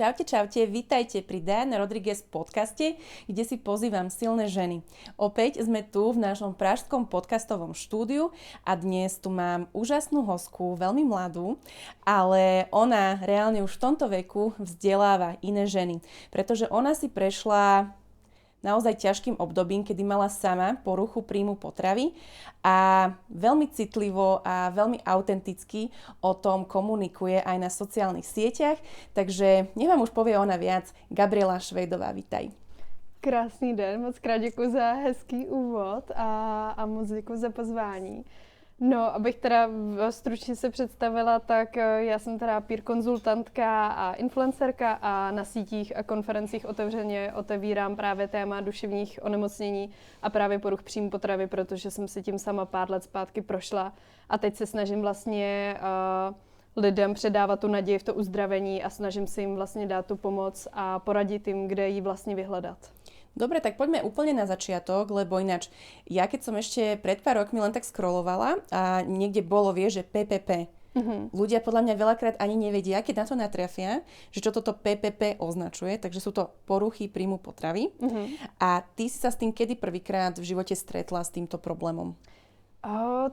Čaute, čaute, vítajte pri Diana Rodriguez podcaste, kde si pozývam silné ženy. Opäť sme tu v našom pražskom podcastovom štúdiu a dnes tu mám úžasnú hostku, veľmi mladú, ale ona reálne už v tomto veku vzdeláva iné ženy, pretože ona si prešla naozaj ťažkým obdobím, kedy mala sama poruchu príjmu potravy a veľmi citlivo a veľmi autenticky o tom komunikuje aj na sociálnych sieťach. Takže nech vám už povie ona viac. Gabriela Švejdová, vítaj. Krásný den, moc krát děkuji za hezký úvod a moc děkuji za pozvání. No, abych teda stručně se představila, tak já jsem teda peer konzultantka a influencerka a na sítích a konferencích otevřeně otevírám právě téma duševních onemocnění a právě poruch příjmu potravy, protože jsem si tím sama pár let zpátky prošla a teď se snažím vlastně lidem předávat tu naději v to uzdravení a snažím se jim vlastně dát tu pomoc a poradit jim, kde ji vlastně vyhledat. Dobre, tak poďme úplne na začiatok, lebo ináč ja keď som ešte pred pár rokmi len tak scrollovala a niekde bolo, že PPP. Ľudia podľa mňa veľakrát ani nevedia, keď na to natrafia, že čo toto PPP označuje, takže sú to poruchy príjmu potravy. A ty si sa s tým kedy prvýkrát v živote stretla s týmto problémom?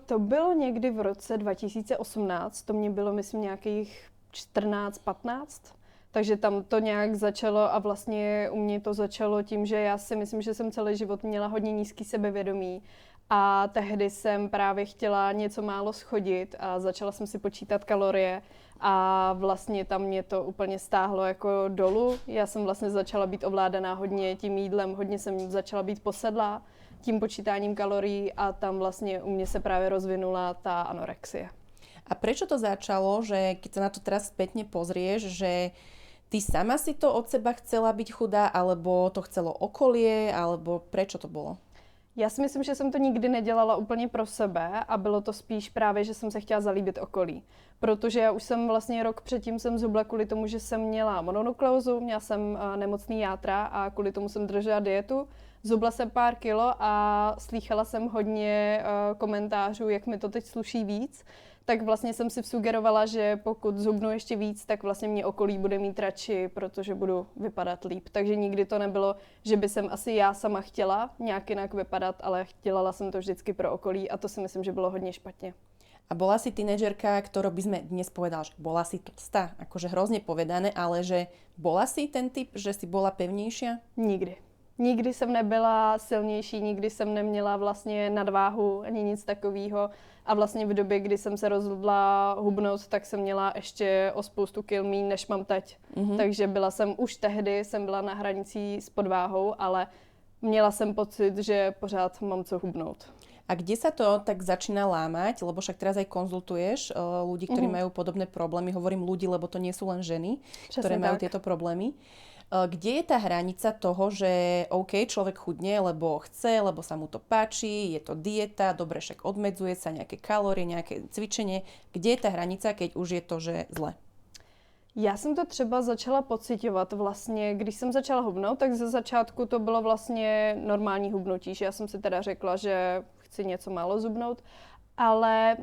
To bylo někdy v roce 2018, to mě bylo myslím nějakých 14-15. Takže tam to nějak začalo a vlastně u mě to začalo tím, že já si myslím, že jsem celý život měla hodně nízký sebevědomí a tehdy jsem právě chtěla něco málo schodit a začala jsem si počítat kalorie a vlastně tam mě to úplně stáhlo jako dolů. Já jsem vlastně začala být ovládaná hodně tím jídlem, hodně jsem začala být posedlá tím počítáním kalorií a tam vlastně u mě se právě rozvinula ta anorexie. A prečo to začalo, že keď sa na to teraz spätne pozrieš, že ty sama si to od seba chcela byť chudá, alebo to chcelo okolie, alebo prečo to bolo? Já si myslím, že jsem to nikdy nedělala úplně pro sebe a bylo to spíš právě, že jsem se chtěla zalíbit okolí. Protože já už jsem vlastně rok předtím jsem zhubla kvůli tomu, že jsem měla mononukleózu, měla jsem nemocný játra a kvůli tomu jsem držela dietu. Zhubla jsem pár kilo a slýchala jsem hodně komentářů, jak mi to teď sluší víc. Tak vlastně jsem si vsugerovala, že pokud zhubnu ještě víc, tak vlastně mě okolí bude mít radši, protože budu vypadat líp. Takže nikdy to nebylo, že by jsem asi já sama chtěla nějak jinak vypadat, ale dělala jsem to vždycky pro okolí a to si myslím, že bylo hodně špatně. A bola si tínedžerka, ktorou by sme dnes povedala, že bola si tlstá, akože hrozne povedané, ale že bola si ten typ, že si bola pevnější? Nikdy. Nikdy jsem nebyla silnější, nikdy jsem neměla vlastně nadváhu ani nic takového. A vlastně v době, kdy jsem se rozhodla hubnout, tak jsem měla ještě o spoustu kil míň, než mám teď. Takže byla jsem už tehdy, jsem byla na hranici s podváhou, ale měla jsem pocit, že pořád mám co hubnout. A kde sa to tak začína lámať? Lebo však teraz aj konzultuješ ľudí, ktorí majú podobné problémy. Hovorím ľudí, lebo to nie sú len ženy, ktoré majú tieto problémy. Kde je tá hranica toho, že OK, človek chudne, lebo chce, lebo sa mu to páči, je to dieta, dobre, však odmedzuje sa nejaké kalórie, nejaké cvičenie. Kde je tá hranica, keď už je to, že zle? Já jsem to třeba začala pociťovat vlastně, když jsem začala hubnout, tak ze začátku to bylo vlastně normální hubnutí, že já jsem si teda řekla, že chci něco málo zhubnout, ale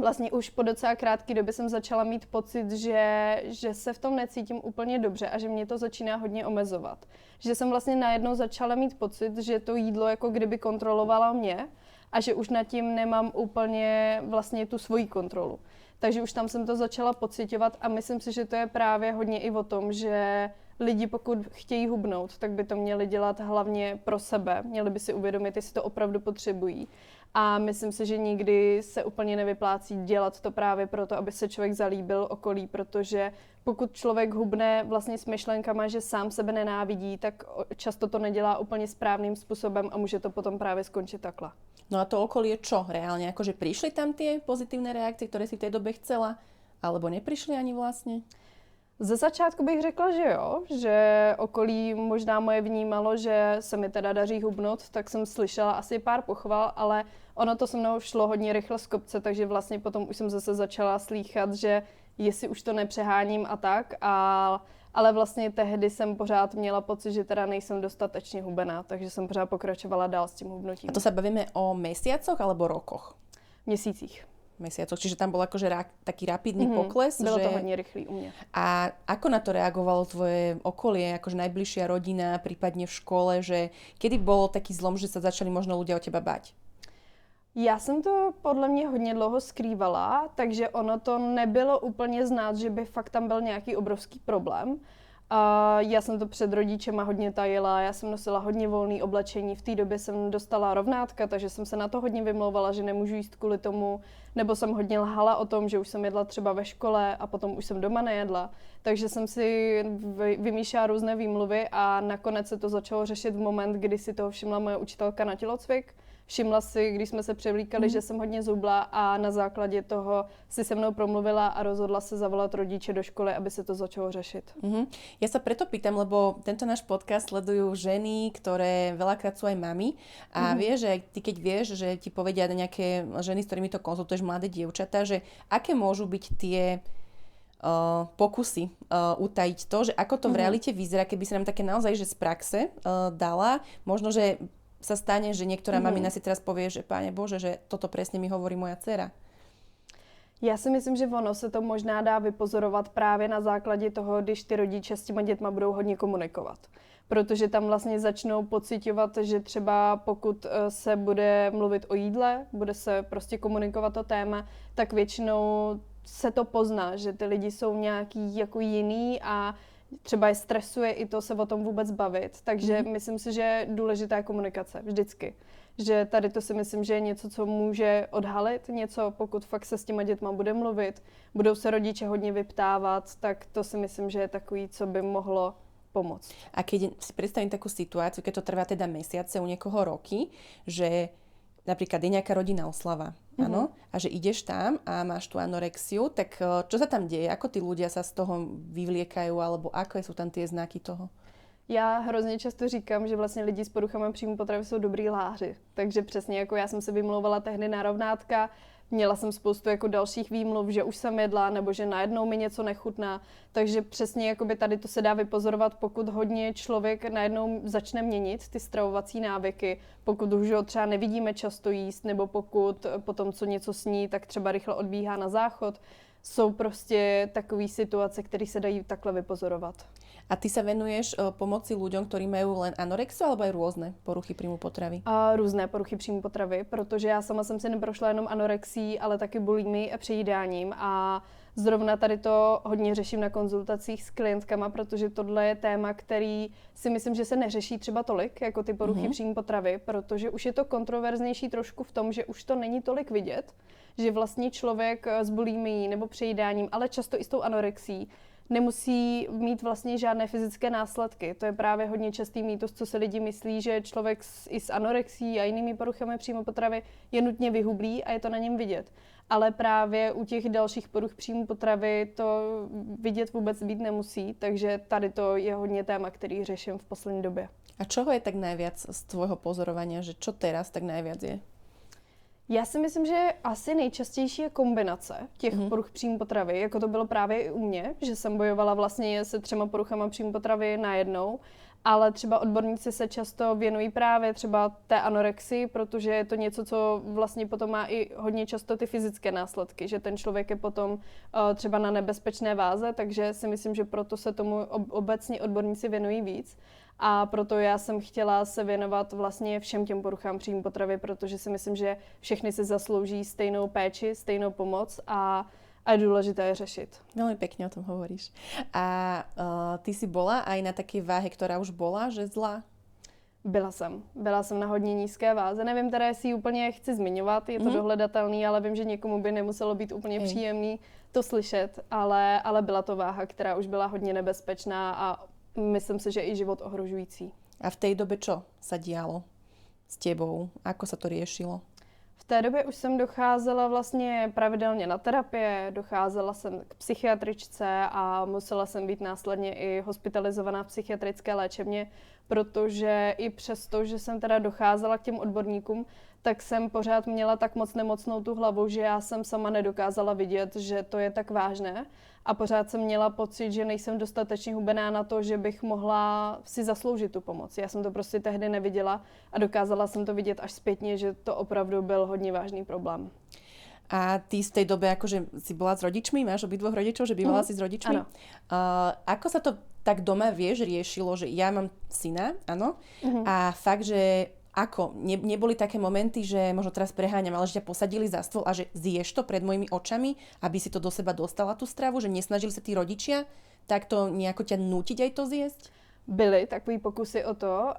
vlastně už po docela krátké době jsem začala mít pocit, že se v tom necítím úplně dobře a že mě to začíná hodně omezovat. Že jsem vlastně najednou začala mít pocit, že to jídlo jako kdyby kontrolovalo mě a že už nad tím nemám úplně vlastně tu svoji kontrolu. Takže už tam jsem to začala pociťovat a myslím si, že to je právě hodně i o tom, že lidi, pokud chtějí hubnout, tak by to měli dělat hlavně pro sebe. Měli by si uvědomit, jestli to opravdu potřebují. A myslím si, že nikdy se úplně nevyplácí dělat to právě proto, aby se člověk zalíbil okolí, protože pokud člověk hubne vlastně s myšlenkama, že sám sebe nenávidí, tak často to nedělá úplně správným způsobem a může to potom právě skončit takhle. No a to okolie čo reálne? Akože prišli tam tie pozitívne reakcie, ktoré si v tej dobe chcela? Alebo neprišli ani vlastne? Ze začátku bych řekla, že jo, že okolí možná moje vnímalo, že se mi teda daří hubnout, tak jsem slyšela asi pár pochval, ale ono to se mnou šlo hodně rychle z kopce, takže vlastně potom už jsem zase začala slýchat, že jestli už to nepřeháním a tak, ale vlastně tehdy jsem pořád měla pocit, že teda nejsem dostatečně hubená, takže jsem pořád pokračovala dál s tím hubnutím. A to sa bavíme o mesiacoch alebo rokoch? Měsících. mesiacoch. Čiže tam bol akože taký rapidný pokles. Bylo to hodně rychlý u mě. A ako na to reagovalo tvoje okolie, akože najbližšia rodina, prípadne v škole, že kedy bol taký zlom, že sa začali možno ľudia o teba báť? Já jsem to podle mě hodně dlouho skrývala, takže ono to nebylo úplně znát, že by fakt tam byl nějaký obrovský problém. Já jsem to před rodičema hodně tajila, já jsem nosila hodně volné oblečení, v té době jsem dostala rovnátka, takže jsem se na to hodně vymlouvala, že nemůžu jíst kvůli tomu, nebo jsem hodně lhala o tom, že už jsem jedla třeba ve škole a potom už jsem doma nejedla. Takže jsem si vymýšlela různé výmluvy a nakonec se to začalo řešit v moment, kdy si toho všimla moje učitelka na tělocvik. Všimla si, když jsme se převlíkali, že jsem hodně zubla a na základě toho si se mnou promluvila a rozhodla se zavolat rodiče do školy, aby se to začalo řešit. Ja sa preto pýtam, lebo tento náš podcast sledujú ženy, ktoré veľakrát sú aj mami a vieš, že ty keď vieš, že ti povedia nejaké ženy, s ktorými to konzultuješ, mladé dievčatá, že aké môžu byť tie pokusy utajiť to, že ako to v realite vyzerá, keby si nám také naozaj, že z praxe dala, možno, že sa stane, že niektorá mamina si teraz povie, že Páne Bože, že toto presne mi hovorí moja dcera. Já si myslím, že ono se to možná dá vypozorovat právě na základě toho, když ty rodiče s těma dětma budou hodně komunikovat. Protože tam vlastně začnou pociťovat, že třeba pokud se bude mluvit o jídle, bude se prostě komunikovat to téma, tak většinou se to pozná, že ty lidi jsou nějaký jako jiný a třeba je stresuje i to se o tom vůbec bavit. Takže myslím si, že je důležitá komunikace vždycky. Že tady to si myslím, že je něco, co může odhalit, něco, pokud fakt se s těma dětma bude mluvit, budou se rodiče hodně vyptávat, tak to si myslím, že je takový, co by mohlo pomoct. A keď si predstavím takú situáciu, keď to trvá teda mesiace, u niekoho roky, že napríklad je nejaká rodinná oslava, áno, a že ideš tam a máš tú anorexiu, tak čo sa tam deje? Ako tí ľudia sa z toho vyvliekajú, alebo aké sú tam tie znaky toho? Já hrozně často říkám, že vlastně lidi s poruchami příjmu potravy jsou dobrý lháři. Takže přesně jako já jsem se vymlouvala tehdy na rovnátka, měla jsem spoustu jako dalších výmluv, že už jsem jedla nebo že najednou mi něco nechutná. Takže přesně jakoby tady to se dá vypozorovat, pokud hodně člověk najednou začne měnit ty stravovací návyky, pokud už ho třeba nevidíme často jíst, nebo pokud potom co něco sní, tak třeba rychle odbíhá na záchod. Jsou prostě takové situace, které se dají takhle vypozorovat. A ty sa venuješ pomoci ľuďom, ktorí majú len anorexiu alebo aj rôzne poruchy príjmu potravy? Různé poruchy příjmu potravy, protože já sama jsem si neprošla jenom anorexí, ale taky bulimií a přejídáním a zrovna tady to hodně řeším na konzultacích s klientkama, protože tohle je téma, který si myslím, že se neřeší třeba tolik, jako ty poruchy příjmu potravy, protože už je to kontroverznější trošku v tom, že už to není tolik vidět, že vlastně člověk s bulimií nebo přejídáním, ale často i s tou anorexí, nemusí mít vlastně žádné fyzické následky. To je právě hodně častý mýtus, co se lidi myslí, že člověk i s anorexí a jinými poruchami příjmu potravy je nutně vyhublý a je to na něm vidět. Ale právě u těch dalších poruch příjmu potravy to vidět vůbec být nemusí, takže tady to je hodně téma, který řeším v poslední době. A čoho je tak najviac z tvojho pozorovania, že čo teraz tak najviac je? Já si myslím, že asi nejčastější je kombinace těch poruch příjmu potravy, jako to bylo právě i u mě, že jsem bojovala vlastně se 3 poruchama příjmu potravy najednou, ale třeba odborníci se často věnují právě třeba té anorexii, protože je to něco, co vlastně potom má i hodně často ty fyzické následky, že ten člověk je potom třeba na nebezpečné váze, takže si myslím, že proto se tomu obecně odborníci věnují víc. A proto já jsem chtěla se věnovat vlastně všem těm poruchám příjmu potravy, protože si myslím, že všechny si zaslouží stejnou péči, stejnou pomoc a je důležité je řešit. Veľmi pekne o tom hovoríš. A ty si bola aj na takej váhe, ktorá už bola, že zlá? Byla jsem na hodně nízké váze. Nevím teda, jestli ji úplně chci zmiňovat, je to dohledatelný, ale vím, že někomu by nemuselo být úplně příjemný to slyšet, ale byla to váha, která už byla hodně nebezpečná a myslím si, že i život ohrožující. A v tej dobe čo sa dialo s tebou? Ako sa to riešilo? V té době už jsem docházela vlastně pravidelně na terapie, docházela jsem k psychiatričce a musela jsem být následně i hospitalizovaná v psychiatrické léčebně, protože i přesto, že jsem teda docházela k těm odborníkům, tak jsem pořád měla tak moc nemocnou tu hlavu, že já jsem sama nedokázala vidět, že to je tak vážné. A pořád jsem měla pocit, že nejsem dostatečně hubená na to, že bych mohla si zasloužit tu pomoc. Já jsem to prostě tehdy neviděla a dokázala jsem to vidět až zpětně, že to opravdu byl hodně vážný problém. A ty v tej dobe akože si bola s rodičmi, máš obidvoch rodičov, že bývala si s rodičmi? Áno. Ako sa to tak doma, vieš, riešilo, že ja mám syna, áno, a fakt, že ako? Neboli také momenty, že možno teraz preháňam, ale že ťa posadili za stôl a že zješ to pred mojimi očami, aby si to do seba dostala tú stravu, že nesnažili sa tí rodičia takto nejako ťa nútiť aj to zjesť? Byly takový pokusy o to.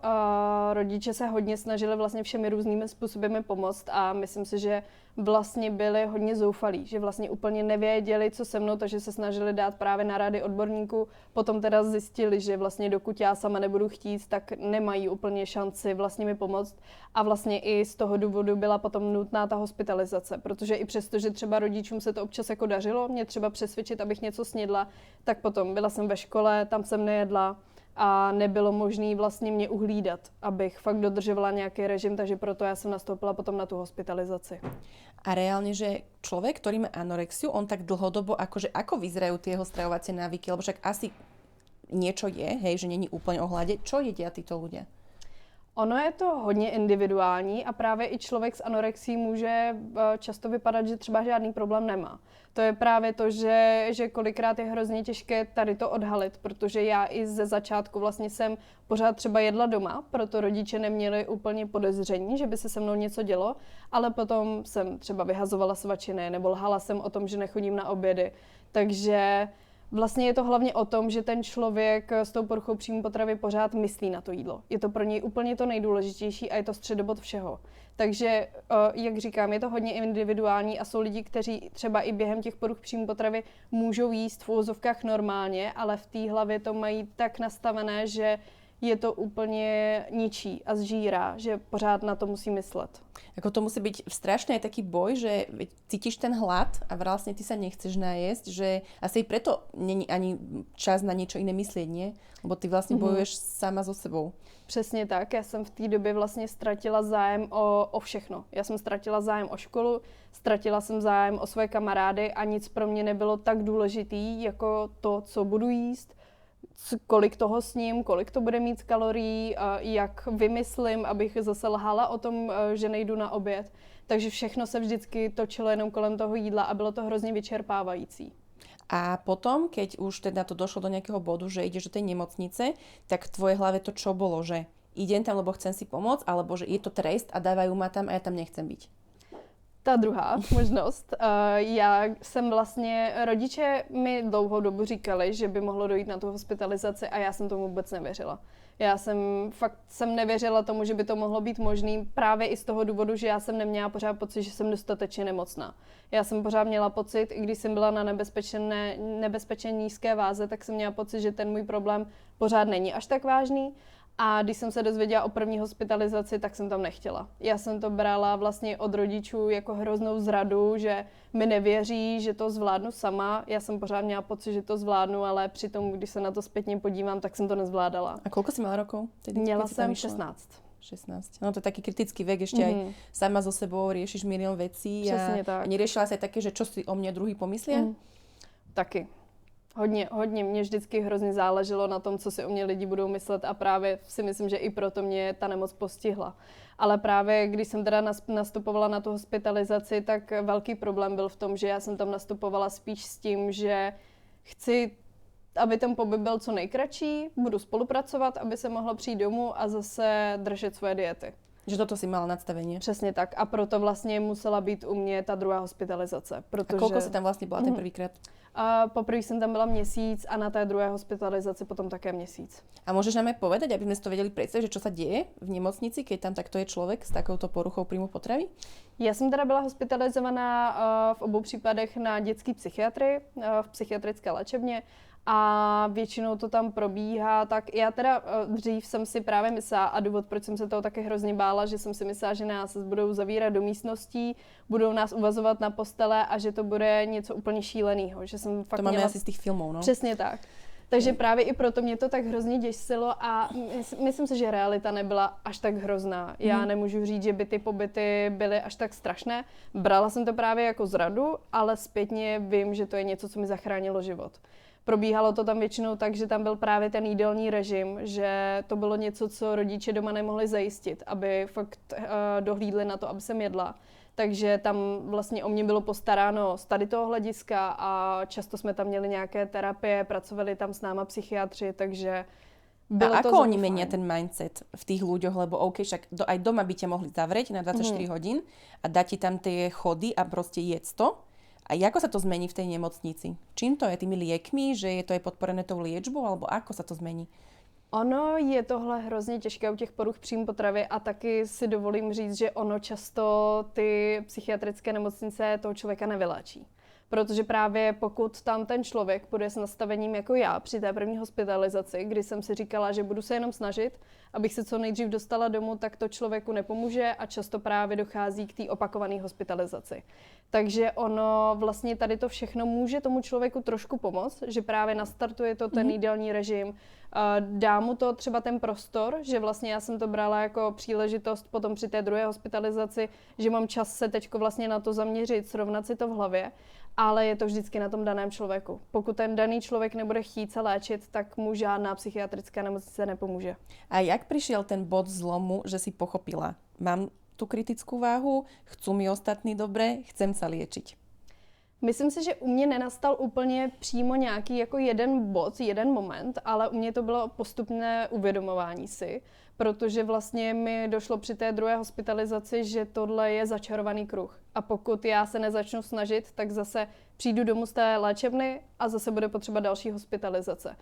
Rodiče se hodně snažili vlastně všemi různými způsoby mi pomoct a myslím si, že vlastně byli hodně zoufalí, že vlastně úplně nevěděli, co se mnou, takže se snažili dát právě na rady odborníků. Potom teda zjistili, že vlastně dokud já sama nebudu chtít, tak nemají úplně šanci vlastně mi pomoct. A vlastně i z toho důvodu byla potom nutná ta hospitalizace, protože i přesto, že třeba rodičům se to občas jako dařilo, mě třeba přesvědčit, abych něco snědla, tak potom byla jsem ve škole, tam jsem nejedla. A nebylo možné vlastně mě uhlídat, abych fakt dodržovala nějaký režim, takže proto já jsem nastoupila potom na tu hospitalizaci. A reálne, že človek, ktorý má anorexiu, on tak dlhodobo, akože ako vyzerajú tie jeho stravovacie návyky, lebo však asi niečo je, hej, že není úplne o hlade. Čo jedia títo ľudia? Ono je to hodně individuální a právě i člověk s anorexií může často vypadat, že třeba žádný problém nemá. To je právě to, že kolikrát je hrozně těžké tady to odhalit, protože já i ze začátku vlastně jsem pořád třeba jedla doma, proto rodiče neměli úplně podezření, že by se mnou něco dělo, ale potom jsem třeba vyhazovala svačiny nebo lhala jsem o tom, že nechodím na obědy. Takže vlastně je to hlavně o tom, že ten člověk s tou poruchou příjmu potravy pořád myslí na to jídlo. Je to pro něj úplně to nejdůležitější a je to středobod všeho. Takže, jak říkám, je to hodně individuální a jsou lidi, kteří třeba i během těch poruch příjmu potravy můžou jíst v úvozovkách normálně, ale v té hlavě to mají tak nastavené, že je to úplně ničí a zžírá, že pořád na to musí myslet. Ako to musí byť strašný aj taký boj, že cítiš ten hlad a vlastne ty sa nechceš najesť, že asi preto není ani čas na niečo iné myslieť, nie? Lebo ty vlastne bojuješ sama so sebou. Přesně tak, já jsem v té době vlastně ztratila zájem o všechno. Já jsem ztratila zájem o školu, ztratila jsem zájem o svoje kamarády a nic pro mě nebylo tak důležitý, jako to, co budu jíst, kolik toho sním, kolik to bude mít kalorií, jak vymyslím, abych zase lhala o tom, že nejdu na oběd. Takže všechno se vždycky točilo jenom kolem toho jídla a bylo to hrozně vyčerpávající. A potom, keď už teda to došlo do nejakého bodu, že ideš do tej nemocnice, tak v tvojej hlave to čo bolo? Že idem tam, lebo chcem si pomôcť, alebo že je to trest a dávajú ma tam a ja tam nechcem byť? Ta druhá možnost. Já jsem vlastně, rodiče mi dlouhou dobu říkali, že by mohlo dojít na tu hospitalizaci a já jsem tomu vůbec nevěřila. Já jsem nevěřila tomu, že by to mohlo být možný právě i z toho důvodu, že já jsem neměla pořád pocit, že jsem dostatečně nemocná. Já jsem pořád měla pocit, i když jsem byla na nebezpečně nízké váze, tak jsem měla pocit, že ten můj problém pořád není až tak vážný. A když jsem se dozvěděla o první hospitalizaci, tak jsem tam nechtěla. Já jsem to brala vlastně od rodičů jako hroznou zradu, že mi nevěří, že to zvládnu sama. Já jsem pořád měla pocit, že to zvládnu, ale přitom, když se na to zpětně podívám, tak jsem to nezvládala. A koľko si mala rokov? Měla jsem 16. 16. No to je taký kritický vek, ešte aj sama so sebou riešiš milión vecí. Přesně tak. A neriešila si aj také, že čo si o mne druhý pomyslia? Taky. Hodně mě vždycky hrozně záleželo na tom, co si o mě lidi budou myslet a právě si myslím, že i proto mě ta nemoc postihla. Ale právě když jsem teda nastupovala na tu hospitalizaci, tak velký problém byl v tom, že já jsem tam nastupovala spíš s tím, že chci, aby ten pobyt byl co nejkratší, budu spolupracovat, aby se mohla přijít domů a zase držet svoje diety. Že toto si mala nastavenie. Přesně tak. A proto vlastně musela být u mě ta druhá hospitalizace. Protože... A koľko si tam vlastně byla ten prvýkrát? Poprvé jsem tam byla měsíc a na té druhé hospitalizaci potom také měsíc. A môžeš nám aj povedať, aby sme si to vedeli predstaviť, že čo sa deje v nemocnici, keď tam takto je človek s takouto poruchou príjmu potravy? Já jsem teda byla hospitalizovaná v obou případech na dětské psychiatrii, v psychiatrické léčebně. A většinou to tam probíhá, tak já teda dřív jsem si právě myslela, a důvod, proč jsem se toho taky hrozně bála, že jsem si myslela, že nás budou zavírat do místností, budou nás uvazovat na postele a že to bude něco úplně šíleného. Že jsem fakt to máme asi z těch filmů, no? Přesně tak. Takže právě i proto mě to tak hrozně děsilo a myslím si, že realita nebyla až tak hrozná. Já nemůžu říct, že by ty pobyty byly až tak strašné. Brala jsem to právě jako zradu, ale zpětně vím, že to je něco, co mi zachránilo život. Probíhalo to tam většinou tak, že tam byl právě ten jídelní režim, že to bylo něco, co rodiče doma nemohli zajistit, aby fakt dohlídli na to, aby jsem jedla. takže tam vlastně o mě bylo postaráno z tady toho hlediska a často jsme tam měli nějaké terapie, pracovali tam s náma psychiatři, takže bylo a to ako oni fajn. menia ten mindset v tých ľuďoch, lebo OK, však aj doma by ťa mohli zavrieť na 24 hodín a dať ti tam tie chody a proste jedz to. A ako sa to zmení v tej nemocnici? Čím to je? Tými liekmi? Že je to aj podporené tou liečbou? Alebo ako sa to zmení? Ono je tohle hrozně těžké u těch poruch příjmu potravy a taky si dovolím říct, že ono často ty psychiatrické nemocnice toho člověka nevyléčí. Protože právě pokud tam ten člověk půjde s nastavením jako já při té první hospitalizaci, kdy jsem si říkala, že budu se jenom snažit, abych se co nejdřív dostala domů, tak to člověku nepomůže a často právě dochází k té opakované hospitalizaci. Takže ono vlastně tady to všechno může tomu člověku trošku pomoct, že právě nastartuje to ten jídelní režim, dá mu to třeba ten prostor, že vlastně já jsem to brala jako příležitost potom při té druhé hospitalizaci, že mám čas se teďko vlastně na to zaměřit, srovnat si to v hlavě, ale je to vždycky na tom daném člověku. Pokud ten daný člověk nebude chtít se léčit, tak mu žádná psychiatrická nemocnice nepomůže. A jak prišiel ten bod zlomu, že si pochopila, mám tú kritickú váhu, chcú mi ostatní dobre, chcem sa liečiť? Myslím si, že u mě nenastal úplně přímo nějaký jako jeden bod, jeden moment, ale u mě to bylo postupné uvědomování si, protože vlastně mi došlo při té druhé hospitalizaci, že tohle je začarovaný kruh. A pokud já se nezačnu snažit, tak zase přijdu domů z té léčebny a zase bude potřeba další hospitalizace.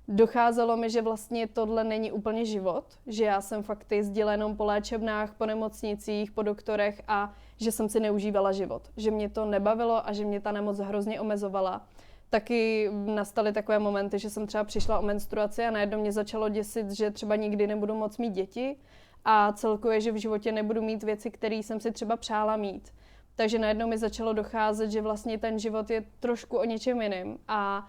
Docházelo mi, že vlastně tohle není úplně život, že já jsem fakt jezdila jenom po léčebnách, po nemocnicích, po doktorech a že jsem si neužívala život. Že mě to nebavilo a že mě ta nemoc hrozně omezovala. Taky nastaly takové momenty, že jsem třeba přišla o menstruaci a najednou mě začalo děsit, že třeba nikdy nebudu moc mít děti a celkově, že v životě nebudu mít věci, které jsem si třeba přála mít. Takže najednou mi začalo docházet, že vlastně ten život je trošku o něčem jiným a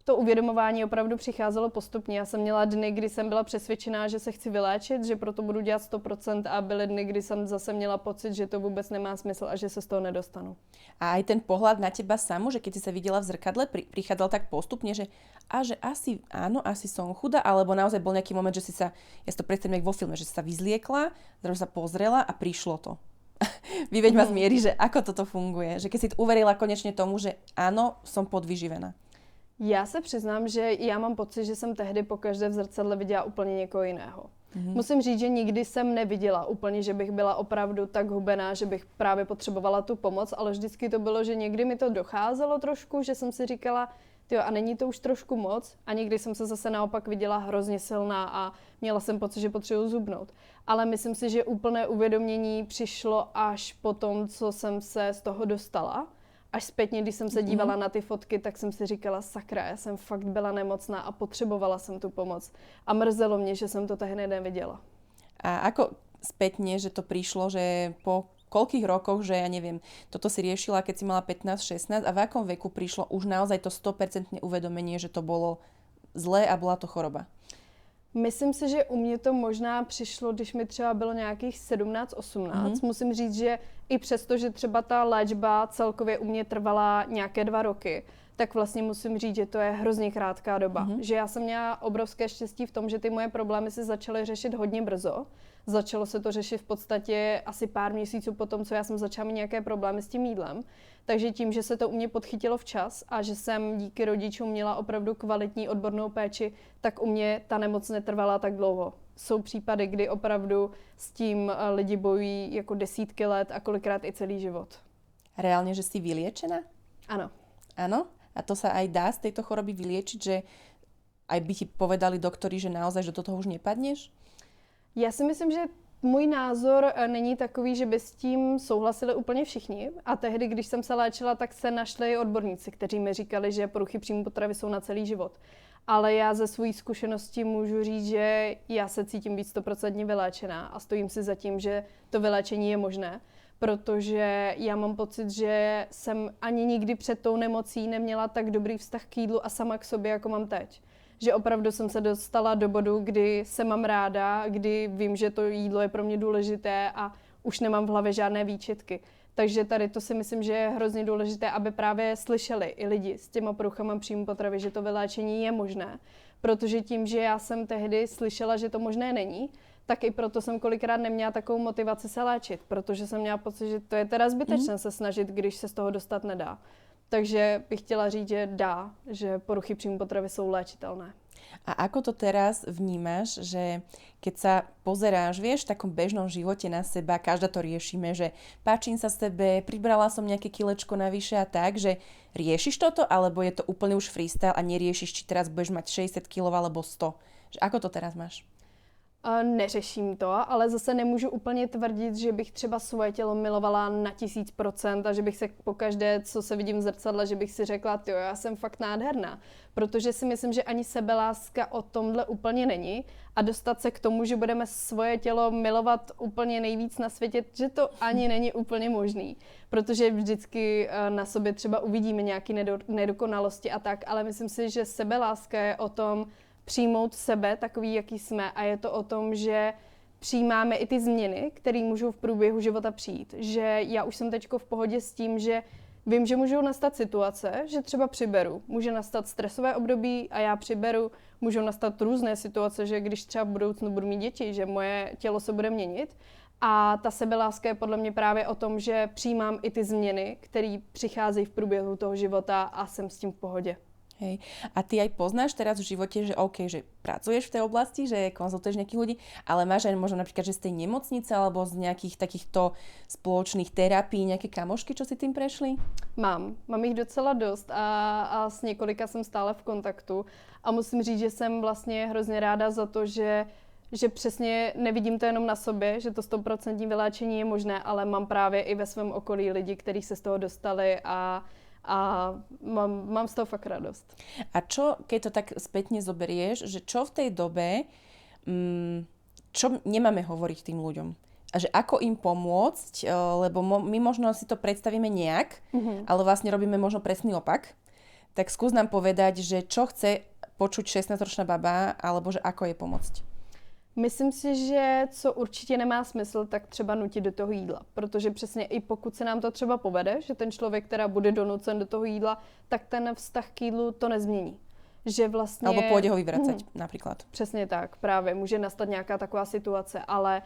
to uvědomování opravdu přicházelo postupně. Já jsem měla dny, kdy jsem byla přesvědčená, že se chci vyléčit, že proto budu dělat 100% a byly dny, kdy jsem zase měla pocit, že to vůbec nemá smysl a že se z toho nedostanu. A aj ten pohľad na teba samu, že keď si sa videla v zrkadle, prichádzal tak postupne, že asi áno, asi som chudá, alebo naozaj bol nejaký moment, že si sa, ja si to predstavím jak vo filme, že si sa vyzliekla, zrazu sa pozrela a prišlo to. Vyveď ma z miery, že ako toto funguje. Že keď si uverila konečne tomu, že áno, som podvyživená. Já se přiznám, že já mám pocit, že jsem tehdy po každé v zrcadle viděla úplně někoho jiného. Musím říct, že nikdy jsem neviděla úplně, že bych byla opravdu tak hubená, že bych právě potřebovala tu pomoc, ale vždycky to bylo, že někdy mi to docházelo trošku, že jsem si říkala, tyjo, a není to už trošku moc? A někdy jsem se zase naopak viděla hrozně silná a měla jsem pocit, že potřebuji zubnout. Ale myslím si, že úplné uvědomění přišlo až po tom, co jsem se z toho dostala. Až zpětně, když jsem se dívala na ty fotky, tak jsem si říkala, sakra, já jsem fakt byla nemocná a potřebovala jsem tu pomoc. A mrzelo mě, že jsem to tehdy neviděla. A ako spätne, že to prišlo, že po koľkých rokoch, že ja neviem, toto si riešila, keď si mala 15-16 a v akom veku prišlo už naozaj to 100% uvedomenie, že to bolo zlé a bola to choroba? Myslím si, že u mě to možná přišlo, když mi třeba bylo nějakých 17-18. Musím říct, že i přesto, že třeba ta léčba celkově u mě trvala nějaké 2 roky, tak vlastně musím říct, že to je hrozně krátká doba. Že já jsem měla obrovské štěstí v tom, že ty moje problémy se začaly řešit hodně brzo. Začalo se to řešit v podstatě asi pár měsíců po tom, co já jsem začala mít nějaké problémy s tím jídlem. Takže tím, že se to u mě podchytilo včas a že jsem díky rodičům měla opravdu kvalitní odbornou péči, tak u mě ta nemoc netrvala tak dlouho. Jsou případy, kdy opravdu s tím lidi bojují jako desítky let a kolikrát i celý život. Reálne, že si vyliečená? Ano. Áno? A to sa aj dá z tejto choroby vyliečiť, že aj by ti povedali doktori, že naozaj, že do toho už nepadneš? Já si myslím, že můj názor není takový, že by s tím souhlasili úplně všichni. A tehdy, když jsem se léčila, tak se našli odborníci, kteří mi říkali, že poruchy příjmu potravy jsou na celý život. Ale já ze své zkušenosti můžu říct, že já se cítím být 100% vyléčená a stojím si za tím, že to vyléčení je možné. Protože já mám pocit, že jsem ani nikdy před tou nemocí neměla tak dobrý vztah k jídlu a sama k sobě, jako mám teď. Že opravdu jsem se dostala do bodu, kdy se mám ráda, kdy vím, že to jídlo je pro mě důležité a už nemám v hlavě žádné výčitky. Takže tady to si myslím, že je hrozně důležité, aby právě slyšeli i lidi s těma poruchama příjmu potravy, že to vyléčení je možné. Protože tím, že já jsem tehdy slyšela, že to možné není, tak i proto jsem kolikrát neměla takovou motivaci se léčit, protože jsem měla pocit, že to je teda zbytečné se snažit, když se z toho dostat nedá. Takže bych chtěla říct, že dá, že poruchy příjmu potravy jsou léčitelné. A ako to teraz vnímaš, že keď sa pozeráš, vieš, v takom bežnom živote na seba, každá to riešime, že páčim sa sebe, pribrala som nejaké kilečko navyše a tak, že riešiš toto, alebo je to úplne už freestyle a neriešiš, či teraz budeš mať 60 kg alebo 100? Že ako to teraz máš? Neřeším to, ale zase nemůžu úplně tvrdit, že bych třeba svoje tělo milovala na 1000% a že bych se pokaždé, co se vidím v zrcadle, že bych si řekla, tyjo, já jsem fakt nádherná. Protože si myslím, že ani sebeláska o tomhle úplně není a dostat se k tomu, že budeme svoje tělo milovat úplně nejvíc na světě, že to ani není úplně možný. Protože vždycky na sobě třeba uvidíme nějaké nedokonalosti a tak, ale myslím si, že sebeláska je o tom, přijmout sebe takový, jaký jsme a je to o tom, že přijímáme i ty změny, které můžou v průběhu života přijít. Že já už jsem teďko v pohodě s tím, že vím, že můžou nastat situace, že třeba přiberu. Může nastat stresové období a já přiberu. Můžou nastat různé situace, že když třeba v budoucnu budu mít děti, že moje tělo se bude měnit. A ta sebeláska je podle mě právě o tom, že přijímám i ty změny, které přicházejí v průběhu toho života a jsem s tím v pohodě. Hej. A ty aj poznáš teraz v živote, že OK, že pracuješ v tej oblasti, že konzultuješ nejakých ľudí, ale máš aj možno napríklad, že z tej nemocnice alebo z nejakých takýchto spoločných terapií, nejaké kamošky, čo si tým prešli? Mám jich docela dost a s několika jsem stále v kontaktu a musím říct, že jsem vlastně hrozně ráda za to, že přesně nevidím to jenom na sobě, že to 100% vyléčení je možné, ale mám právě i ve svém okolí lidi, kteří se z toho dostali a mám z toho fakt radost. A čo, keď to tak spätne zoberieš, že čo v tej dobe, čo nemáme hovoriť tým ľuďom? A že ako im pomôcť, lebo my možno si to predstavíme nejak, ale vlastne robíme možno presný opak. Tak skús nám povedať, že čo chce počuť 16-ročná baba, alebo že ako jej pomôcť? Myslím si, že co určitě nemá smysl, tak třeba nutit do toho jídla. Protože přesně i pokud se nám to třeba povede, že ten člověk, která bude donucen do toho jídla, tak ten vztah k jídlu to nezmění. Že vlastně... Alebo pôjde ho vyvracať napríklad. Přesně tak, právě. Může nastat nějaká taková situace, ale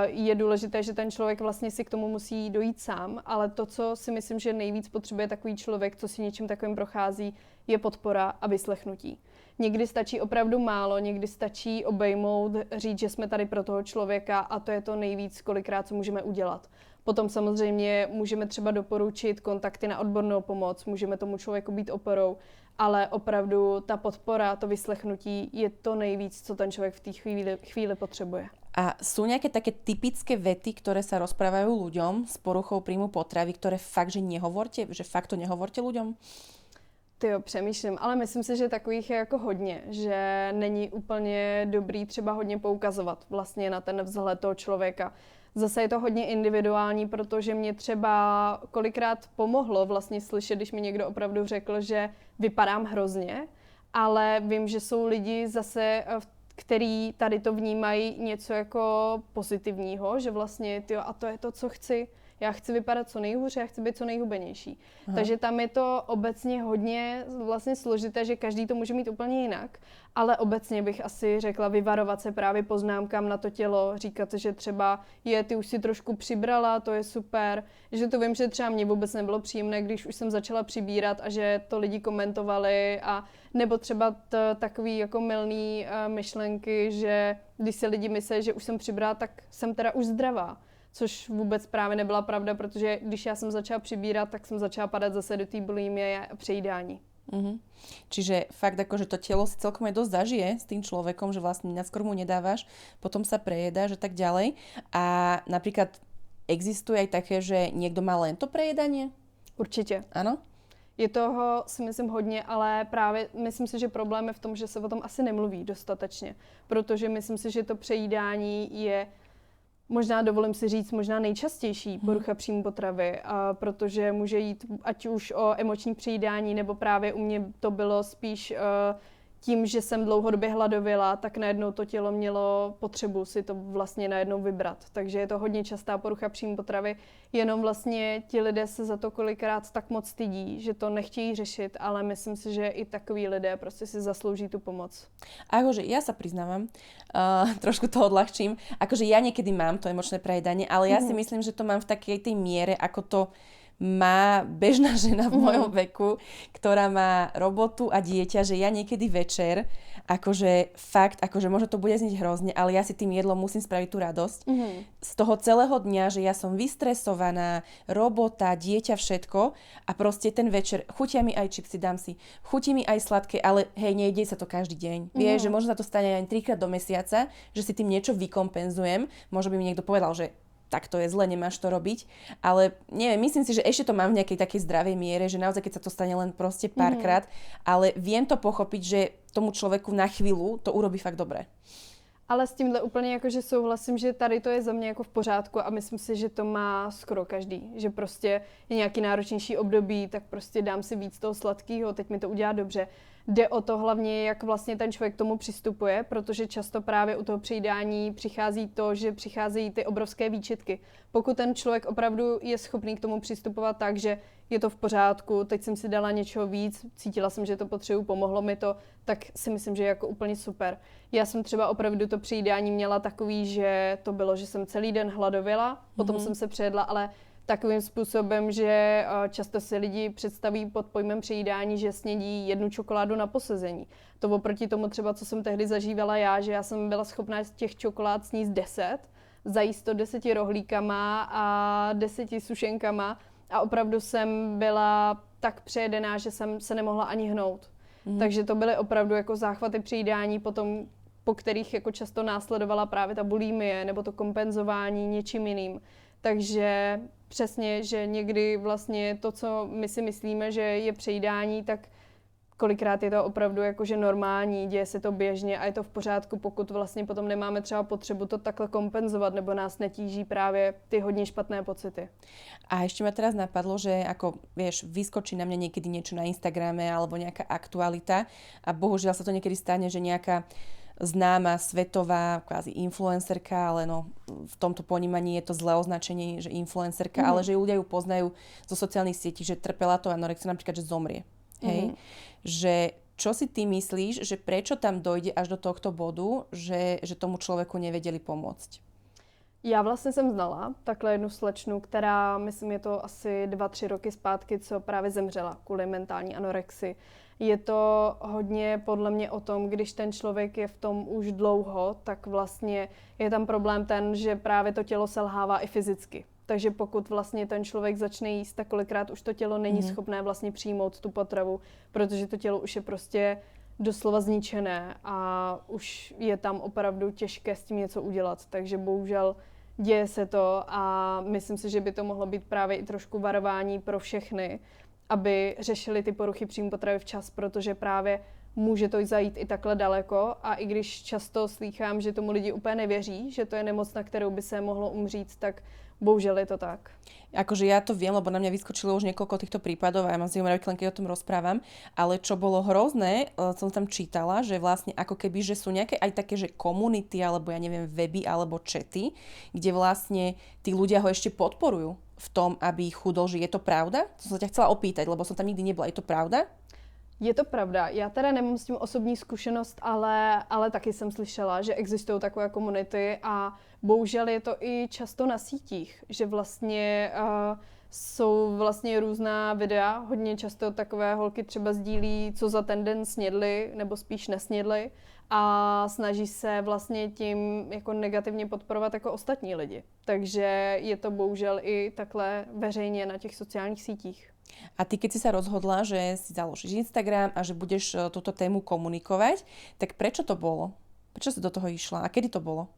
je důležité, že ten člověk vlastně si k tomu musí dojít sám, ale to, co si myslím, že nejvíc potřebuje takový člověk, co si něčím takovým prochází, je podpora a vyslechnutí. Někdy stačí opravdu málo, někdy stačí obejmout, říct, že jsme tady pro toho člověka a to je to nejvíc, kolikrát, co můžeme udělat. Potom samozřejmě můžeme třeba doporučit kontakty na odbornou pomoc, můžeme tomu člověku být oporou, ale opravdu ta podpora, to vyslechnutí je to nejvíc, co ten člověk v té chvíli potřebuje. A sú nejaké také typické vety, ktoré sa rozprávajú ľuďom s poruchou príjmu potravy, ktoré fakt, že nehovorte, že fakt to nehovorte ľuďom? Tyjo, přemýšlím, ale myslím si, že takových je jako hodně, že není úplně dobrý třeba hodně poukazovat vlastně na ten vzhled toho člověka. Zase je to hodně individuální, protože mě třeba kolikrát pomohlo vlastně slyšet, když mi někdo opravdu řekl, že vypadám hrozně, ale vím, že jsou lidi zase, který tady to vnímají něco jako pozitivního, že vlastně tyjo, a to je to, co chci. Já chci vypadat co nejhůř, já chci být co nejhubenější. Takže tam je to obecně hodně vlastně složité, že každý to může mít úplně jinak, ale obecně bych asi řekla vyvarovat se právě poznámkám na to tělo, říkat, že třeba ty už si trošku přibrala, to je super, že to vím, že třeba mě vůbec nebylo příjemné, když už jsem začala přibírat a že to lidi komentovali a nebo třeba takový jako mylný myšlenky, že když si lidi myslí, že už jsem přibrala, tak jsem teda už zdravá. Což vůbec právě nebyla pravda, protože když já jsem začala přibírat, tak jsem začala padat zase do té bulimie a přejídání. Čiže fakt akože to telo si celkom aj dosť zažije s tým človekom, že vlastne naskôr mu nedávaš, potom sa prejedáš a tak ďalej. A napríklad existuje aj také, že niekto má len to prejedanie? Určitě. Áno? Je toho, si myslím, hodně, ale právě myslím si, že problém je v tom, že se o tom asi nemluví dostatečně. Protože myslím si, že to přejídání je možná, dovolím si říct, možná nejčastější porucha příjmu potravy, protože může jít ať už o emoční přejídání, nebo právě u mě to bylo spíš tím, že jsem dlouhodobě hladověla, tak najednou to tělo mělo potřebu si to vlastně najednou vybrat. Takže je to hodně častá porucha příjmu potravy, jenom vlastně ti lidé se za to kolikrát tak moc stydí, že to nechtějí řešit, ale myslím si, že i takoví lidé prostě si zaslouží tu pomoc. Akože ja sa priznávam, trošku to odľahčím, akože ja niekedy mám to emočné prejedanie, ale ja si myslím, že to mám v takej tej miere, ako to má bežná žena v mojom veku, ktorá má robotu a dieťa, že ja niekedy večer, akože fakt, akože možno to bude znieť hrozne, ale ja si tým jedlom musím spraviť tú radosť. Z toho celého dňa, že ja som vystresovaná, robota, dieťa, všetko a proste ten večer, chutia mi aj čipsy, dám si, chutí mi aj sladké, ale hej, nejde sa to každý deň. Vieš, že možno sa to stane aj 3-krát do mesiaca, že si tým niečo vykompenzujem. Možno by mi niekto povedal, že tak to je zle, nemáš to robiť. Ale neviem, myslím si, že ešte to mám v nejakej takej zdravej miere, že naozaj, keď sa to stane len proste párkrát, ale viem to pochopiť, že tomu človeku na chvíľu to urobí fakt dobre. Ale s tímhle úplně jakože souhlasím, že tady to je za mě jako v pořádku a myslím si, že to má skoro každý. Že prostě je nějaký náročnější období, tak prostě dám si víc toho sladkého, teď mi to udělá dobře. Jde o to hlavně, jak vlastně ten člověk k tomu přistupuje, protože často právě u toho přejídání přichází to, že přicházejí ty obrovské výčitky. Pokud ten člověk opravdu je schopný k tomu přistupovat tak, že je to v pořádku, teď jsem si dala něčeho víc, cítila jsem, že to potřebuju, pomohlo mi to, tak si myslím, že je jako úplně super. Já jsem třeba opravdu to přejídání měla takový, že to bylo, že jsem celý den hladověla, potom jsem se přejedla, ale takovým způsobem, že často si lidi představí pod pojmem přejídání, že snědí 1 čokoládu na posezení. To oproti tomu třeba, co jsem tehdy zažívala já, že já jsem byla schopná z těch čokolád sníst 10, zajíst to 10 rohlíkama a 10 sušenkama a opravdu jsem byla tak přejedená, že jsem se nemohla ani hnout. Takže to byly opravdu jako záchvaty přejídání potom, po kterých jako často následovala právě ta bulimie nebo to kompenzování něčím jiným. Takže přesně, že někdy vlastně to, co my si myslíme, že je přejídání, tak kolikrát je to opravdu jakože normální, děje se to běžně a je to v pořádku, pokud vlastně potom nemáme třeba potřebu to takhle kompenzovat nebo nás netíží právě ty hodně špatné pocity. A ešte ma teraz napadlo, že ako vieš, vyskočí na mňa niekedy niečo na Instagrame alebo nejaká aktualita a bohužiaľ sa to niekedy stane, že nejaká známa svetová kvázi influencerka, ale no v tomto ponímaní je to zlé označenie, že influencerka, ale že ľudia ju poznajú zo sociálnych sietí, že trpela to anorexiou, napríklad, že zomrie. Hej? Že čo si ty myslíš, že prečo tam dojde až do tohto bodu, že tomu človeku nevedeli pomôcť? Já vlastně jsem znala takhle jednu slečnu, která, myslím, je to asi 2-3 roky zpátky, co právě zemřela kvůli mentální anorexii. Je to hodně podle mě o tom, když ten člověk je v tom už dlouho, tak vlastně je tam problém ten, že právě to tělo selhává i fyzicky. Takže pokud vlastně ten člověk začne jíst, tak kolikrát už to tělo není schopné vlastně přijmout tu potravu, protože to tělo už je prostě doslova zničené a už je tam opravdu těžké s tím něco udělat. Takže bohužel děje se to a myslím si, že by to mohlo být právě i trošku varování pro všechny, aby řešili ty poruchy příjmu potravy včas, protože právě může to zajít i takhle daleko a i když často slýchám, že tomu lidi úplně nevěří, že to je nemoc, na kterou by se mohlo umřít, tak bohužel je to tak. Akože ja to viem, lebo na mňa vyskočilo už niekoľko týchto prípadov a ja mám si len keď o tom rozprávam, ale čo bolo hrozné, som tam čítala, že vlastne ako keby, že sú nejaké aj také, že komunity, alebo ja neviem, weby, alebo chaty, kde vlastne tí ľudia ho ešte podporujú v tom, aby chudol, že je to pravda? To som sa ťa chcela opýtať, lebo som tam nikdy nebola. Je to pravda? Je to pravda. Já teda nemám s tím osobní zkušenost, ale taky jsem slyšela, že existují takové komunity a bohužel je to i často na sítích, že vlastně jsou vlastně různá videa, hodně často takové holky třeba sdílí, co za ten den snědly, nebo spíš nesnědly a snaží se vlastně tím jako negativně podporovat jako ostatní lidi. Takže je to bohužel i takhle veřejně na těch sociálních sítích. A ty, keď si sa rozhodla, že si založíš Instagram a že budeš túto tému komunikovať, tak prečo to bolo? Prečo si do toho išla? A kedy to bolo?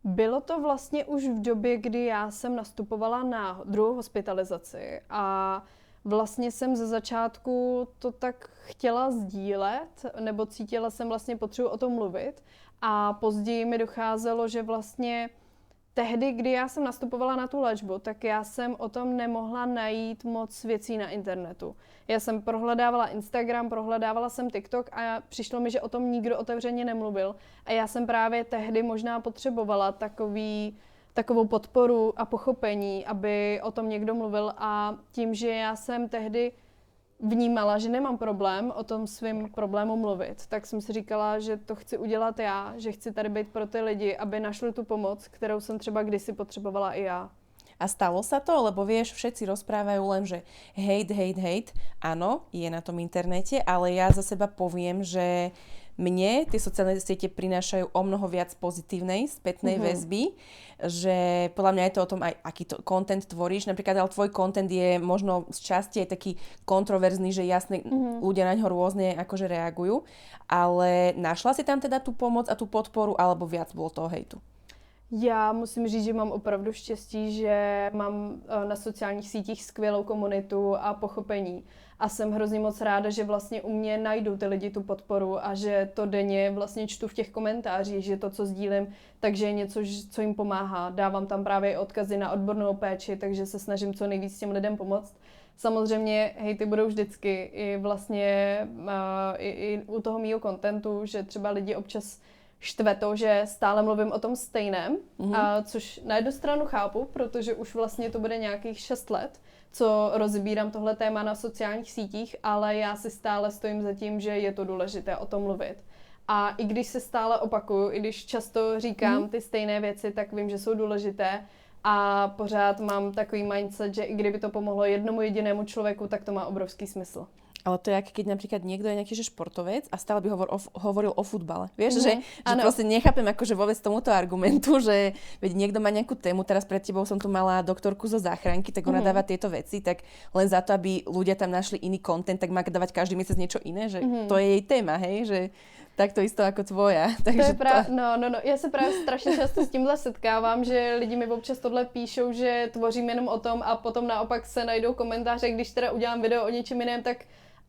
Bylo to vlastně už v době, kdy já jsem nastupovala na druhou hospitalizaci a vlastně jsem ze začátku to tak chtěla sdílet, nebo cítila jsem vlastně potřebu o tom mluvit a později mi docházelo, že vlastně Tehdy, kdy já jsem nastupovala na tu léčbu, tak já jsem o tom nemohla najít moc věcí na internetu. Já jsem prohledávala Instagram, prohledávala jsem TikTok a přišlo mi, že o tom nikdo otevřeně nemluvil. A já jsem právě tehdy možná potřebovala takovou podporu a pochopení, aby o tom někdo mluvil. A tím, že já jsem tehdy vnímala, že nemám problém o tom svým problému mluvit, tak jsem si říkala, že to chci udělat já, že chci tady být pro ty lidi, aby našli tu pomoc, kterou jsem třeba kdysi potřebovala i já. A stalo sa to? Lebo vieš, všetci rozprávajú len, že hate. Áno, je na tom internete, ale ja za seba poviem, že mne tie sociálne siete prinášajú o mnoho viac pozitívnej, spätnej väzby, že podľa mňa je to o tom aj, aký to content tvoríš. Napríklad, ale tvoj content je možno z časti aj taký kontroverzný, že jasne ľudia na ňo rôzne akože reagujú, ale našla si tam teda tú pomoc a tú podporu, alebo viac bolo toho hejtu? Já musím říct, že mám opravdu štěstí, že mám na sociálních sítích skvělou komunitu a pochopení. A jsem hrozně moc ráda, že vlastně u mě najdou ty lidi tu podporu a že to denně vlastně čtu v těch komentářích, že to, co sdílím, takže je něco, co jim pomáhá. Dávám tam právě odkazy na odbornou péči, takže se snažím co nejvíc těm lidem pomoct. Samozřejmě hejty budou vždycky i vlastně i u toho mýho kontentu, že třeba lidi občas štve to, že stále mluvím o tom stejném, což na jednu stranu chápu, protože už vlastně to bude nějakých 6 let, co rozbírám tohle téma na sociálních sítích, ale já si stále stojím za tím, že je to důležité o tom mluvit. A i když se stále opakuju, i když často říkám ty stejné věci, tak vím, že jsou důležité a pořád mám takový mindset, že i kdyby to pomohlo jednomu jedinému člověku, tak to má obrovský smysl. Ale to je, keď napríklad niekto je nejaký že športovec a stále by hovoril o futbale. Vieš, že proste nechápem akože vôbec tomuto argumentu, že veď niekto má nejakú tému, teraz pred tebou som tu mala doktorku zo záchranky, tak ona dáva tieto veci, tak len za to, aby ľudia tam našli iný content, tak má dávať každý mesiac niečo iné, že to je jej téma, hej, že tak to isto ako tvoja. Takže No, já se právě strašně často s tímhle setkávám, že lidi mi občas tohle píšou, že tvořím jenom o tom a potom naopak se najdou komentáře, když teda udělám video o něčem jiném, tak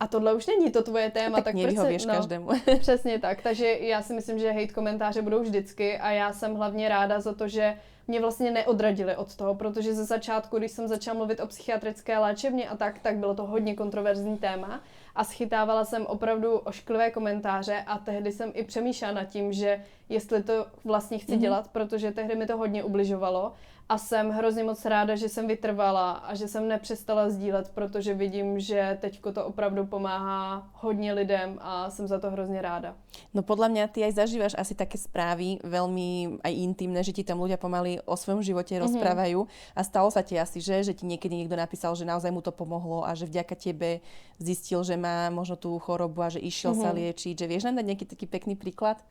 a tohle už není to tvoje téma, tak nevyhověš každému. Přesně tak, takže já si myslím, že hate komentáře budou vždycky a já jsem hlavně ráda za to, že mě vlastně neodradili od toho, protože ze začátku, když jsem začala mluvit o psychiatrické léčebně a tak bylo to hodně kontroverzní téma a schytávala jsem opravdu ošklivé komentáře a tehdy jsem i přemýšlela nad tím, že jestli to vlastně chci dělat, protože tehdy mi to hodně ubližovalo a jsem hrozně moc ráda, že jsem vytrvala a že jsem nepřestala sdílet, protože vidím, že teďko to opravdu pomáhá hodně lidem a jsem za to hrozně ráda. No podľa mňa ty aj zažívaš asi také správy veľmi aj intimné, že ti tam ľudia pomaly o svojom živote rozprávajú a stalo sa ti asi, že ti niekedy niekto napísal, že naozaj mu to pomohlo a že vďaka tebe zistil, že má možno tú chorobu a že išiel sa liečiť, že vieš nám dať nejaký taký pekný príklad?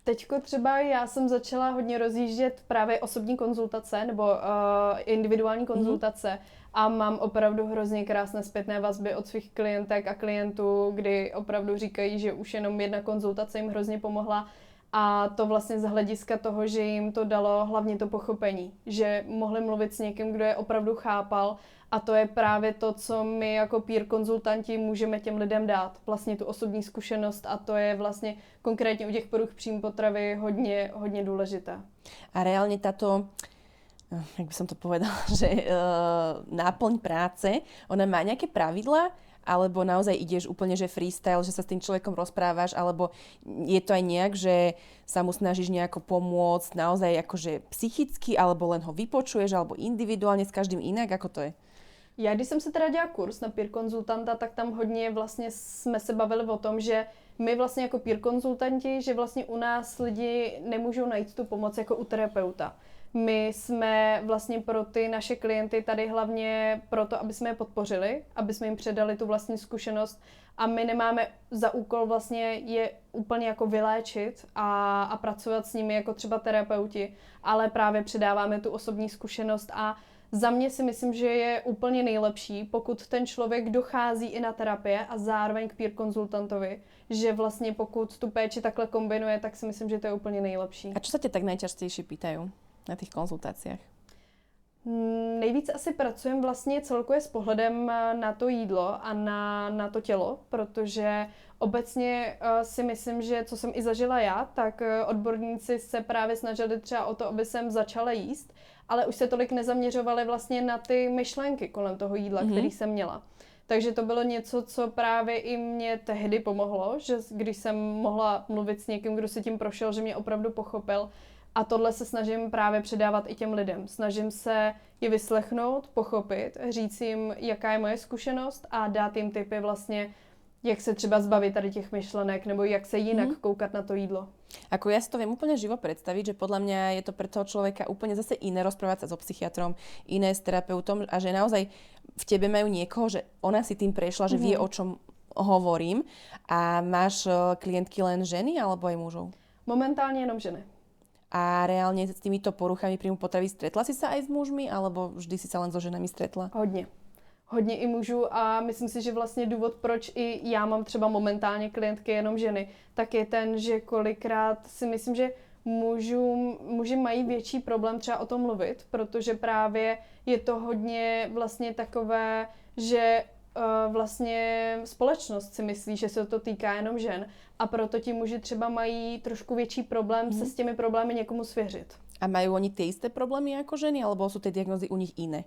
Teďko třeba já jsem začala hodně rozjíždět právě osobní konzultace nebo individuální konzultace a mám opravdu hrozně krásné zpětné vazby od svých klientek a klientů, kdy opravdu říkají, že už jenom jedna konzultace jim hrozně pomohla a to vlastně z hlediska toho, že jim to dalo hlavně to pochopení, že mohli mluvit s někým, kdo je opravdu chápal a to je právě to, co my jako peer konzultanti můžeme těm lidem dát. Vlastně tu osobní zkušenost a to je vlastně konkrétně u těch poruch příjmu potravy hodně, hodně důležité. A reálne táto, jak by som to povedala, že náplň práce, ona má nejaké pravidlá? Alebo naozaj ideš úplne, že freestyle, že sa s tým človekom rozprávaš, alebo je to aj nejak, že sa mu snažíš nejako pomôcť naozaj akože psychicky, alebo len ho vypočuješ, alebo individuálne s každým inak, ako to je? Já, když jsem se teda dělala kurz na peer konzultanta, tak tam hodně vlastně jsme se bavili o tom, že my vlastně jako peer konzultanti, že vlastně u nás lidi nemůžou najít tu pomoc jako u terapeuta. My jsme vlastně pro ty naše klienty tady hlavně proto, aby jsme je podpořili, aby jsme jim předali tu vlastní zkušenost a my nemáme za úkol vlastně je úplně jako vyléčit a pracovat s nimi jako třeba terapeuti, ale právě předáváme tu osobní zkušenost a za mě si myslím, že je úplně nejlepší, pokud ten člověk dochází i na terapie a zároveň k peer konzultantovi, že vlastně pokud tu péči takhle kombinuje, tak si myslím, že to je úplně nejlepší. A čo sa te tak najčastejšie pýtajú na tých konzultáciách? Nejvíc asi pracujem vlastně celkově s pohledem na to jídlo a na to tělo, protože obecně si myslím, že co jsem i zažila já, tak odborníci se právě snažili třeba o to, aby jsem začala jíst, ale už se tolik nezaměřovali vlastně na ty myšlenky kolem toho jídla, který jsem měla. Takže to bylo něco, co právě i mě tehdy pomohlo, že když jsem mohla mluvit s někým, kdo si tím prošel, že mě opravdu pochopil. A tohle se snažím právě předávat i těm lidem. Snažím se je vyslechnout, pochopit, říct jim, jaká je moje zkušenost a dát jim tipy vlastně, jak se třeba zbavit tady těch myšlenek nebo jak se jinak koukat na to jídlo. Ako ja si to viem úplne živo predstaviť, že podľa mňa je to pre toho človeka úplne zase iné rozprávať sa so psychiatrom, iné s terapeutom a že naozaj v tebe majú niekoho, že ona si tým prešla, že vie, o čom hovorím. A máš klientky len ženy alebo aj mužov? Momentálne jenom ženy. A reálne s týmito poruchami príjmu potravy stretla si sa aj s mužmi, alebo vždy si sa len so ženami stretla? Hodně i mužů a myslím si, že vlastně důvod, proč i já mám třeba momentálně klientky jenom ženy, tak je ten, že kolikrát si myslím, že muži mají větší problém třeba o tom mluvit, protože právě je to hodně vlastně takové, že vlastně společnost si myslí, že se to týká jenom žen a proto ti muži třeba mají trošku větší problém se s těmi problémy někomu svěřit. A majú oni tie isté problémy ako ženy, alebo sú tie diagnózy u nich iné?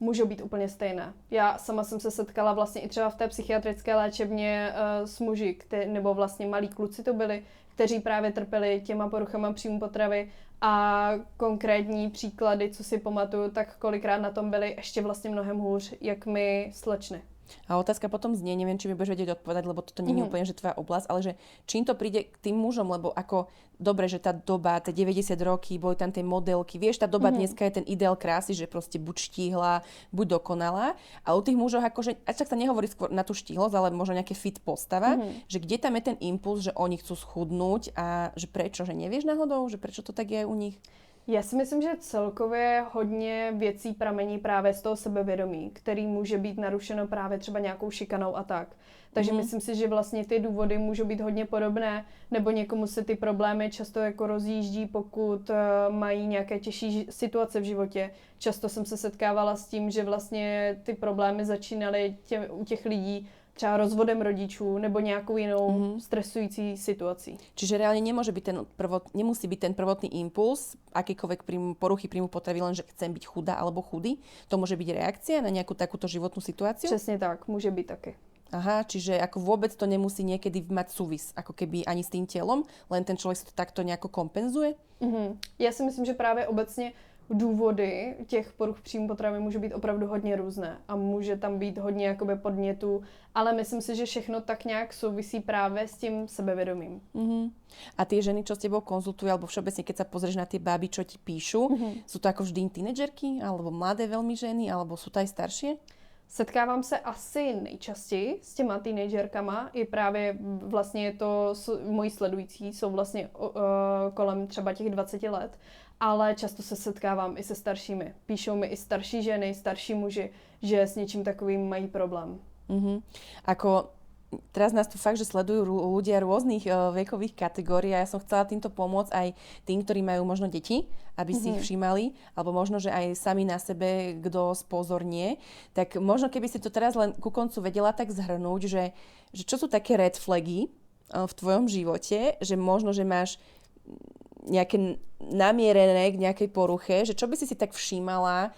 Můžou být úplně stejné. Já sama jsem se setkala vlastně i třeba v té psychiatrické léčebně s muži, nebo vlastně malí kluci to byli, kteří právě trpěli těma poruchama příjmu potravy a konkrétní příklady, co si pamatuju, tak kolikrát na tom byli ještě vlastně mnohem hůř, jak my slečny. A otázka potom znie, neviem, či mi budeš vedieť odpovedať, lebo toto nie je úplne, že tvoja oblasť, ale že čím to príde k tým mužom, lebo ako dobre, že tá doba, tie 90 roky, boli tam tie modelky, vieš, tá doba dneska je ten ideál krásy, že proste buď štíhla, buď dokonalá, a u tých mužov akože, až tak sa nehovorí skôr na tú štíhlosť, ale možno nejaké fit postava, že kde tam je ten impuls, že oni chcú schudnúť a že prečo, že nevieš náhodou, že prečo to tak je u nich? Já si myslím, že celkově hodně věcí pramení právě z toho sebevědomí, který může být narušeno právě třeba nějakou šikanou a tak. Takže myslím si, že vlastně ty důvody můžou být hodně podobné, nebo někomu se ty problémy často jako rozjíždí, pokud mají nějaké těžší situace v životě. Často jsem se setkávala s tím, že vlastně ty problémy začínaly u těch lidí třeba rozvodem rodičů nebo nějakou jinou stresující situací. Čiže reálne nemusí byť ten prvotný impuls, akýkoľvek poruchy príjmu potravy, len že chcem byť chudá alebo chudý. To môže byť reakcia na nejakú takúto životnú situáciu? Přesně tak, může být taky. Aha, čiže ako vôbec to nemusí niekedy mať súvis, ako keby ani s tým telom, len ten človek si to takto nejako kompenzuje? Já si myslím, že právě obecně důvody těch poruch příjmu potravy můžou být opravdu hodně různé a může tam být hodně jakoby podnětů, ale myslím si, že všechno tak nějak souvisí právě s tím sebevědomím. A tie ženy, čo s tebou konzultujú, alebo všeobecne, keď sa pozrieš na tie báby, čo ti píšu, sú to ako vždy tínedžerky, alebo mladé veľmi ženy, alebo sú to aj staršie? Setkávám se asi nejčastěji s těma teenagerkama, i právě vlastně je to moji sledující, jsou vlastně kolem třeba těch 20 let, ale často se setkávám i se staršími. Píšou mi i starší ženy, starší muži, že s něčím takovým mají problém. Ako teraz nás tu fakt, že sledujú ľudia rôznych vekových kategórií a ja som chcela týmto pomôcť aj tým, ktorí majú možno deti, aby si ich všímali, alebo možno, že aj sami na sebe, kto spozornie. Tak možno, keby si to teraz len ku koncu vedela tak zhrnúť, že čo sú také red flagy v tvojom živote, že možno, že máš nejaké namierené k nejakej poruche, že čo by si tak všímala,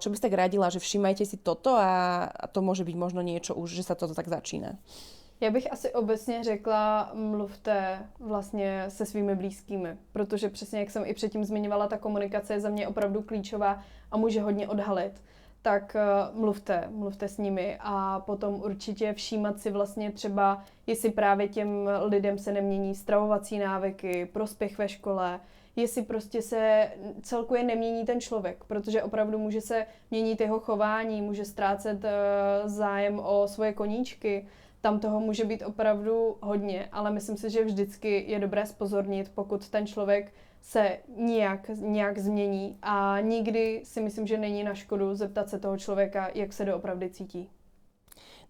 čo by si tak radila, že všímajte si toto a to môže byť možno niečo už, že sa toto tak začíná? Já bych asi obecně řekla, mluvte vlastně se svými blízkými, protože přesně jak jsem i předtím zmiňovala, ta komunikace je za mě opravdu klíčová a může hodně odhalit. Tak mluvte s nimi a potom určitě všímat si vlastně třeba, jestli právě těm lidem se nemění stravovací návyky, prospěch ve škole, jestli prostě se celkově nemění ten člověk, protože opravdu může se měnit jeho chování, může ztrácet zájem o svoje koníčky, tam toho může být opravdu hodně, ale myslím si, že vždycky je dobré zpozornit, pokud ten člověk se nějak změní a nikdy si myslím, že není na škodu zeptat se toho člověka, jak se doopravdy cítí.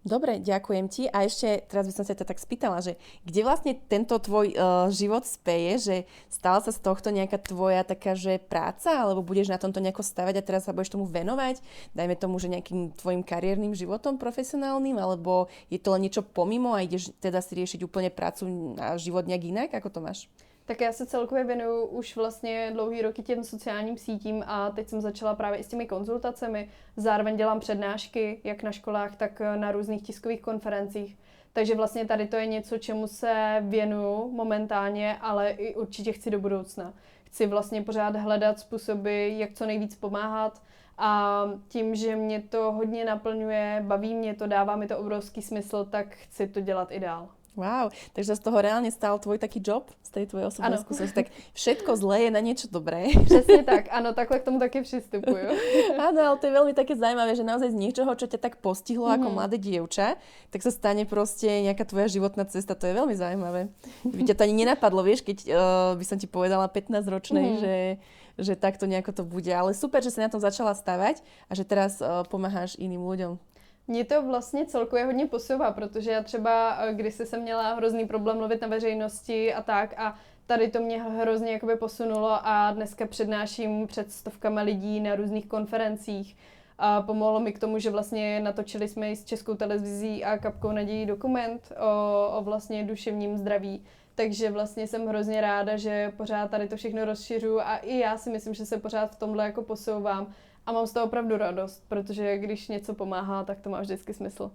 Dobre, ďakujem ti. A ešte, teraz by som sa ťa tak spýtala, že kde vlastne tento tvoj život speje, že stala sa z tohto nejaká tvoja taká, že práca, alebo budeš na tomto nejako stavať a teraz sa budeš tomu venovať, dajme tomu, že nejakým tvojim kariérnym životom profesionálnym, alebo je to len niečo pomimo a ideš teda si riešiť úplne prácu a život nejak inak? Ako to máš? Tak já se celkově věnuju už vlastně dlouhý roky těm sociálním sítím a teď jsem začala právě i s těmi konzultacemi. Zároveň dělám přednášky, jak na školách, tak na různých tiskových konferencích. Takže vlastně tady to je něco, čemu se věnuju momentálně, ale i určitě chci do budoucna. Chci vlastně pořád hledat způsoby, jak co nejvíc pomáhat a tím, že mě to hodně naplňuje, baví mě to, dává mi to obrovský smysl, tak chci to dělat i dál. Wow, takže z toho reálne stal tvoj taký job, z tej tvojej osobnej skúsenosti. Tak všetko zlé je na niečo dobré. Přesně tak, ano, takhle k tomu taky přistupuju. Áno, ale to je veľmi také zaujímavé, že naozaj z niečoho, čo ťa tak postihlo ako mladé dievča, tak sa stane proste nejaká tvoja životná cesta. To je veľmi zaujímavé. By ťa to ani nenapadlo, vieš, keď by som ti povedala 15-ročnej, že takto nejako to bude. Ale super, že si na tom začala stavať a že teraz pomáháš iným ľuďom. Mě to vlastně celkově hodně posouvá, protože já třeba kdysi jsem měla hrozný problém mluvit na veřejnosti a tak a tady to mě hrozně jakoby posunulo a dneska přednáším před stovkama lidí na různých konferencích a pomohlo mi k tomu, že vlastně natočili jsme i s Českou televizí a Kapkou nadějí dokument o vlastně duševním zdraví. Takže vlastně jsem hrozně ráda, že pořád tady to všechno rozšiřuju a i já si myslím, že se pořád v tomhle jako posouvám. A mám z toho opravdu radost, protože když něco pomáhá, tak to má vždycky smysl.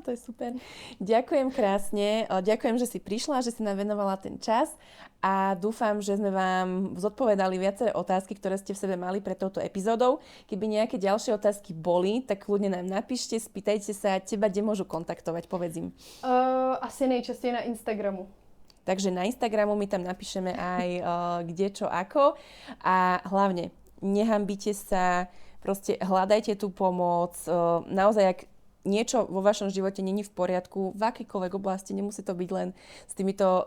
To je super. Ďakujem krásne. Ďakujem, že si prišla, že si nám venovala ten čas a dúfam, že sme vám zodpovedali viaceré otázky, ktoré ste v sebe mali pred touto epizódou. Keby nejaké ďalšie otázky boli, tak kľudne nám napíšte, spýtajte sa teba, kde môžu kontaktovať, povedz im. Asi nejčastěji na Instagramu. Takže na Instagramu my tam napíšeme aj kde, čo, ako a hlavne nehambite sa, proste hľadajte tú pomoc. Naozaj, ak niečo vo vašom živote není v poriadku, v akýkoľvek oblasti, nemusí to byť len s týmito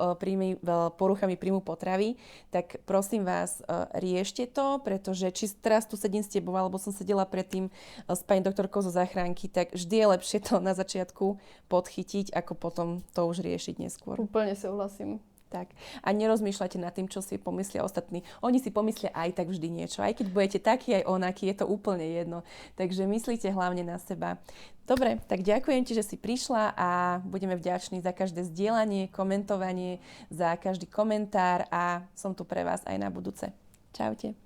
poruchami príjmu potravy, tak prosím vás, riešte to, pretože či teraz tu sedím s tebou, alebo som sedela predtým s pani doktorkou zo záchranky, tak vždy je lepšie to na začiatku podchytiť, ako potom to už riešiť neskôr. Úplne souhlasím. Tak. A nerozmýšľajte nad tým, čo si pomyslia ostatní. Oni si pomyslia aj tak vždy niečo. Aj keď budete taký aj onaký, je to úplne jedno. Takže myslíte hlavne na seba. Dobre, tak ďakujem ti, že si prišla a budeme vďační za každé zdieľanie, komentovanie, za každý komentár a som tu pre vás aj na budúce. Čaute.